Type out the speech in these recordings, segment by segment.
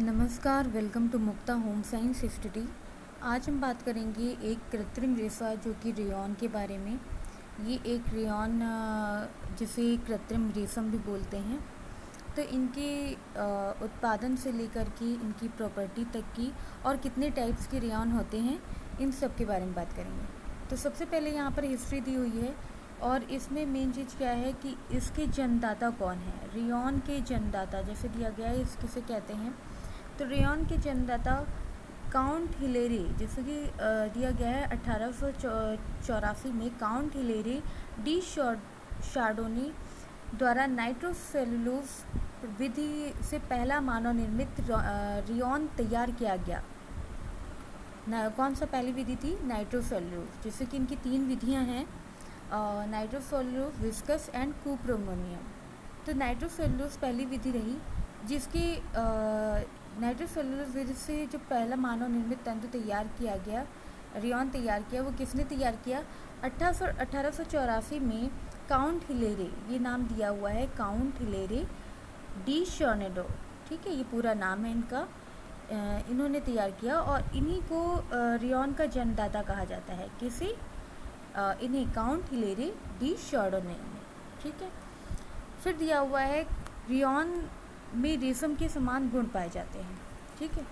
नमस्कार, welcome to Mukta home science study. आज हम बात करेंगे एक कृत्रिम रेशा जो कि रेयॉन के बारे में। ये एक रेयॉन जिसे कृत्रिम रेशम भी बोलते हैं। तो इनके उत्पादन से लेकर के इनकी प्रॉपर्टी तक की और कितने टाइप्स के रेयॉन होते हैं, इन सब के बारे में बात करेंगे। तो सबसे पहले यहाँ पर हिस्ट्री दी हुई है और इसमें मेन चीज़ क्या है कि इसके जन्मदाता कौन है। रेयॉन के जन्मदाता जैसे दिया गया है, किसे कहते हैं। तो रेयॉन के जन्मदाता काउंट हिलेरी, जैसे कि दिया गया है 1884 में काउंट हिलेरी डी शार्डोनी द्वारा नाइट्रोसेलुलोज विधि से पहला मानव निर्मित रेयॉन तैयार किया गया। कौन सा पहली विधि थी? नाइट्रोसेलुलोज। जैसे कि इनकी 3 विधियां हैं, नाइट्रोसेलुलोज, विस्कस एंड कुप्रोमोनियम। तो नाइट्रोसेलुलोज पहली विधि रही, जिसकी नाइट्रोसेलुलोज विधि से जो पहला मानव निर्मित तंतु तैयार किया गया, रेयॉन तैयार किया, वो किसने तैयार किया? 1884 में काउंट हिलेरी, ये नाम दिया हुआ है काउंट हिलेरी डी शॉर्नेडो, ठीक है, ये पूरा नाम है इनका। इन्होंने तैयार किया और इन्हीं को रेयॉन का जन्मदाता कहा जाता है। किसे? इन्हें काउंट हिलेरी डी शॉर्डोने ने, ठीक है। फिर दिया हुआ है रेयॉन में रेशम के समान गुण पाए जाते हैं, ठीक है।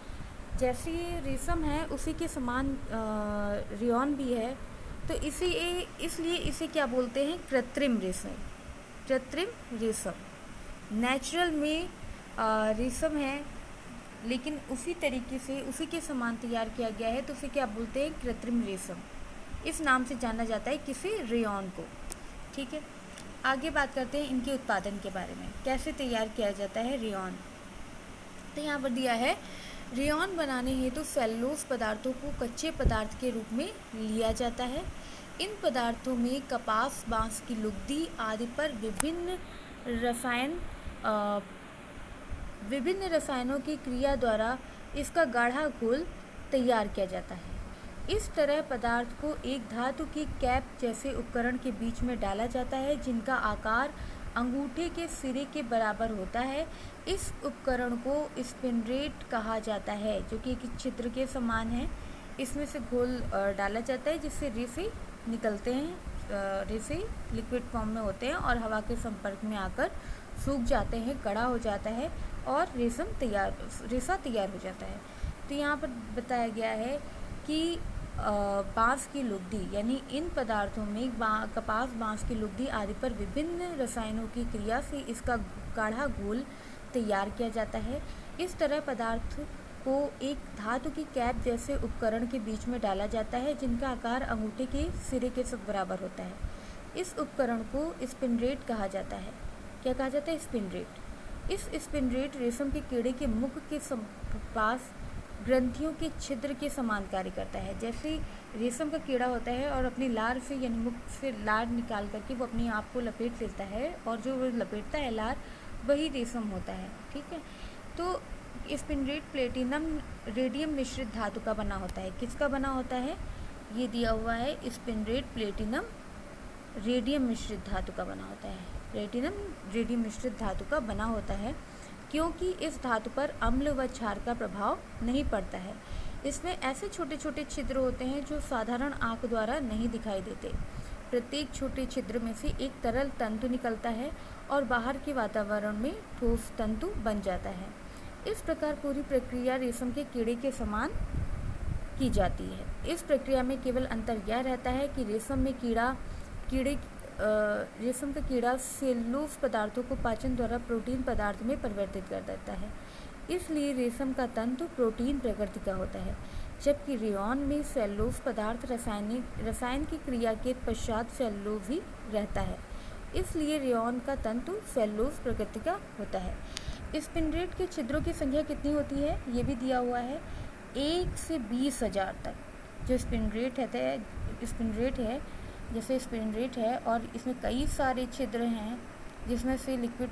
जैसे रेशम है उसी के समान रेयॉन भी है, तो इसलिए इसे क्या बोलते हैं? कृत्रिम रेशम। कृत्रिम रेशम। नेचुरल में रेशम है, लेकिन उसी तरीके से उसी के समान तैयार किया गया है, तो उसे क्या बोलते हैं? कृत्रिम रेशम। इस नाम से जाना जाता है किसे? रेयॉन को, ठीक है। आगे बात करते हैं इनके उत्पादन के बारे में, कैसे तैयार किया जाता है रेयॉन। तो यहाँ पर दिया है, रेयॉन बनाने हेतु सेलुलोज पदार्थों को कच्चे पदार्थ के रूप में लिया जाता है। इन पदार्थों में कपास, बांस की लुगदी आदि पर विभिन्न रसायनों की क्रिया द्वारा इसका गाढ़ा घोल तैयार किया जाता है। इस तरह पदार्थ को एक धातु की कैप जैसे उपकरण के बीच में डाला जाता है, जिनका आकार अंगूठे के सिरे के बराबर होता है। इस उपकरण को स्पिंडरेट कहा जाता है, जो कि एक छिद्र के समान है। इसमें से घोल डाला जाता है, जिससे रेशे निकलते हैं। रेशे लिक्विड फॉर्म में होते हैं और हवा के संपर्क में आकर सूख जाते हैं, कड़ा हो जाता है और रेशा तैयार हो जाता है। तो यहाँ पर बताया गया है कि बांस की लुगदी, यानी इन पदार्थों में कपास, बांस की लुगदी आदि पर विभिन्न रसायनों की क्रिया से इसका गाढ़ा घोल तैयार किया जाता है। इस तरह पदार्थ को एक धातु की कैप जैसे उपकरण के बीच में डाला जाता है, जिनका आकार अंगूठे के सिरे के साथ बराबर होता है। इस उपकरण को स्पिंडरेट कहा जाता है। क्या कहा जाता है? स्पिंडरेट। इस स्पिंडरेट रेशम के कीड़े के मुख के पास ग्रंथियों के छिद्र के समान कार्य करता है। जैसे रेशम का कीड़ा होता है और अपनी लार से, यानी मुख से लार निकाल करके वो अपने आप को लपेट लेता है, और जो वो लपेटता है लार, वही रेशम होता है, ठीक है। तो स्पिंडरेट प्लेटिनम रेडियम मिश्रित धातु का बना होता है। किसका बना होता है? ये दिया हुआ है, स्पिंडरेट प्लेटिनम रेडियम मिश्रित धातु का बना होता है। प्लेटिनम रेडियम मिश्रित धातु का बना होता है, क्योंकि इस धातु पर अम्ल व क्षार का प्रभाव नहीं पड़ता है। इसमें ऐसे छोटे छोटे छिद्र होते हैं जो साधारण आंख द्वारा नहीं दिखाई देते। प्रत्येक छोटे छिद्र में से एक तरल तंतु निकलता है और बाहर के वातावरण में ठोस तंतु बन जाता है। इस प्रकार पूरी प्रक्रिया रेशम के कीड़े के समान की जाती है। इस प्रक्रिया में केवल अंतर यह रहता है कि रेशम का कीड़ा सेलुलोज पदार्थों को पाचन द्वारा प्रोटीन पदार्थ में परिवर्तित कर देता है। इसलिए रेशम का तंतु प्रोटीन प्रकृति का होता है, जबकि रेयॉन में सेलुलोज पदार्थ रसायन की क्रिया के पश्चात सेलुलोज ही रहता है। इसलिए रेयॉन का तंतु सेलुलोज प्रकृति का होता है। स्पिंडरेट के छिद्रों की संख्या कितनी होती है? ये भी दिया हुआ है, 1 से 20,000 तक। जो स्पिंडरेट है, जैसे स्पिंडरेट है और इसमें कई सारे छिद्र हैं, जिसमें से लिक्विड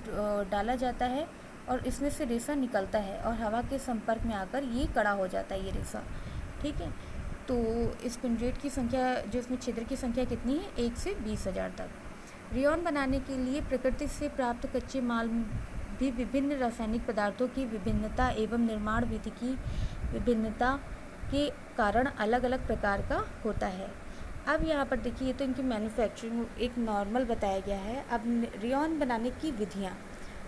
डाला जाता है और इसमें से रेशा निकलता है और हवा के संपर्क में आकर ये कड़ा हो जाता है, ये रेशा, ठीक है। तो स्पिंडरेट की संख्या, जो इसमें छिद्र की संख्या कितनी है? 1 से 20,000 तक। रेयॉन बनाने के लिए प्रकृति से प्राप्त कच्चे माल भी विभिन्न रासायनिक पदार्थों की विभिन्नता एवं निर्माण विधि की विभिन्नता के कारण अलग अलग प्रकार का होता है। अब यहाँ पर देखिए, तो इनकी मैन्युफैक्चरिंग एक नॉर्मल बताया गया है। अब रेयॉन बनाने की विधियाँ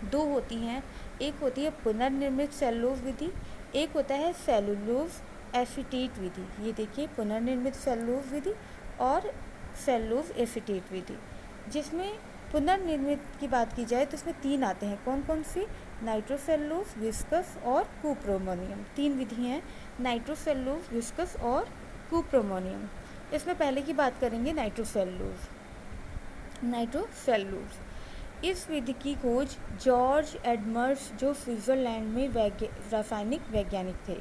दो होती हैं, एक होती है पुनर्निर्मित सेलुलोज विधि, एक होता है सेलुलोज एसीटेट विधि। ये देखिए, पुनर्निर्मित सेलुलोज विधि और सेलुलोज एसीटेट विधि। जिसमें पुनर्निर्मित की बात की जाए तो इसमें 3 आते हैं। कौन कौन सी? नाइट्रोसेलुलोज, विस्कस और कुप्रोमोनियम। 3 विधि हैं, नाइट्रोसेलुलोज, विस्कस और कुप्रोमोनियम। इसमें पहले की बात करेंगे नाइट्रोसेलुलोज। इस विधि की खोज जॉर्ज एडमर्स, जो स्विट्ज़रलैंड में रासायनिक वैज्ञानिक थे,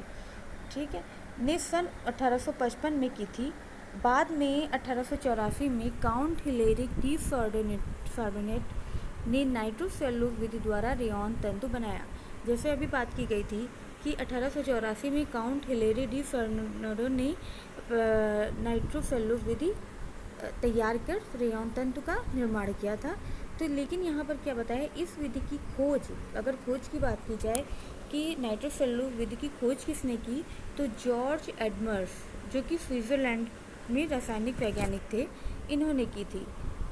ठीक है, ने सन 1855 में की थी। बाद में 1884 में काउंट हिलेरी डी सार्डोनेट ने नाइट्रोसेलुलोज विधि द्वारा रेयॉन तंतु बनाया। जैसे अभी बात की गई थी कि 1884 में काउंट हिलेरी डी सार्डोनेट ने नाइट्रोसेलुलोज विधि तैयार कर रेयॉन तंतु का निर्माण किया था। तो लेकिन यहाँ पर क्या बताया, इस विधि की खोज, अगर खोज की बात की जाए कि नाइट्रोसेलुलोज विधि की खोज किसने की, तो जॉर्ज एडमर्स, जो कि स्विट्ज़रलैंड में रासायनिक वैज्ञानिक थे, इन्होंने की थी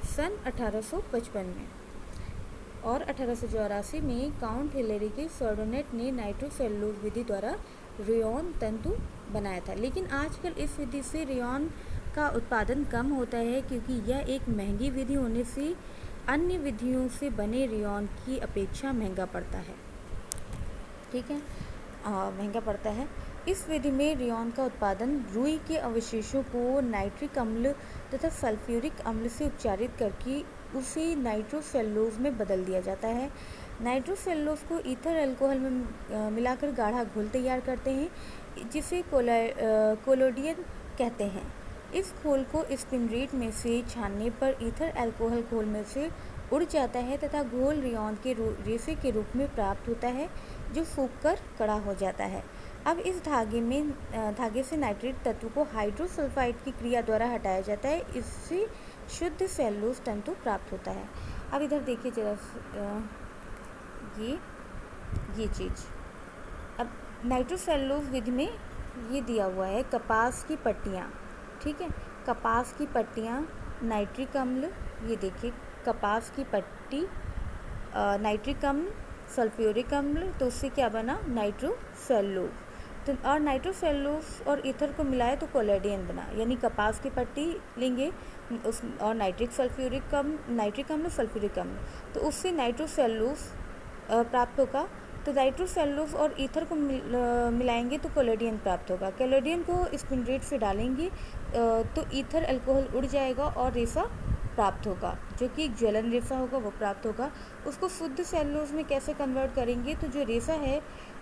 सन 1855 में। और 1884 में काउंट हिलेरी के सार्डोनेट ने नाइट्रोसेलुलोज विधि द्वारा रेयॉन तंतु बनाया था। लेकिन आजकल इस विधि से रेयॉन का उत्पादन कम होता है, क्योंकि यह एक महंगी विधि होने से अन्य विधियों से बने रेयॉन की अपेक्षा महंगा पड़ता है। ठीक है, महंगा पड़ता है। इस विधि में रेयॉन का उत्पादन रुई के अवशेषों को नाइट्रिक अम्ल तथा सल्फ्यूरिक अम्ल से उपचारित करके उसे नाइट्रोसेलुलोज में बदल दिया जाता है। नाइट्रोसेलुलोज को ईथर अल्कोहल में मिलाकर गाढ़ा घोल तैयार करते हैं, जिसे कोलोडियन कहते हैं। इस घोल को स्पिनरेट में से छानने पर ईथर अल्कोहल घोल में से उड़ जाता है तथा घोल रेयॉन के रेशे के रूप में प्राप्त होता है, जो सूखकर कड़ा हो जाता है। अब इस धागे से नाइट्रेट तत्व को हाइड्रोसल्फाइड की क्रिया द्वारा हटाया जाता है। इससे शुद्ध सेलुलोज तंतु प्राप्त होता है। अब इधर देखिए जरा, ये चीज़, अब नाइट्रोसेलुलोज विधि में ये दिया हुआ है कपास की पट्टियाँ, ठीक है, कपास की पट्टियाँ, नाइट्रिक अम्ल, ये देखिए कपास की पट्टी, नाइट्रिक अम्ल, सल्फ्यूरिक अम्ल, तो उससे क्या बना? नाइट्रोसेलुलोज। तो और नाइट्रोसेलुलोज और ईथर को मिलाए तो कोलेडियन बना, यानी कपास की पट्टी लेंगे उस और नाइट्रिक अम्ल, सल्फ्यूरिक अम्ल, तो उससे नाइट्रोसेलुलोज प्राप्त होगा। तो नाइट्रोसेलुलोज और ईथर को मिलाएंगे तो कोलेडियन प्राप्त होगा। कोलेडियन को स्पिनरेट से डालेंगे तो ईथर अल्कोहल उड़ जाएगा और रेशा प्राप्त होगा, जो कि एक ज्वलन रेशा होगा, वो प्राप्त होगा। उसको शुद्ध सेलुलोज में कैसे कन्वर्ट करेंगे, तो जो रेशा है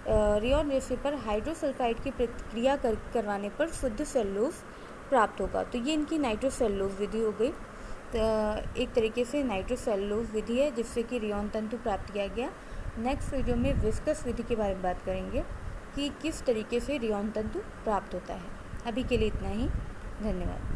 रेयॉन रेशे पर हाइड्रोसल्फाइड की प्रतिक्रिया करवाने पर शुद्ध सेलुलोज प्राप्त होगा। तो ये इनकी नाइट्रोसेलुलोज विधि हो गई। तो एक तरीके से नाइट्रोसेलुलोज विधि है जिससे कि रेयॉन तंतु प्राप्त किया गया। नेक्स्ट वीडियो में विस्कस विधि के बारे में बात करेंगे कि किस तरीके से रेयॉन तंतु प्राप्त होता है। अभी के लिए इतना ही, धन्यवाद।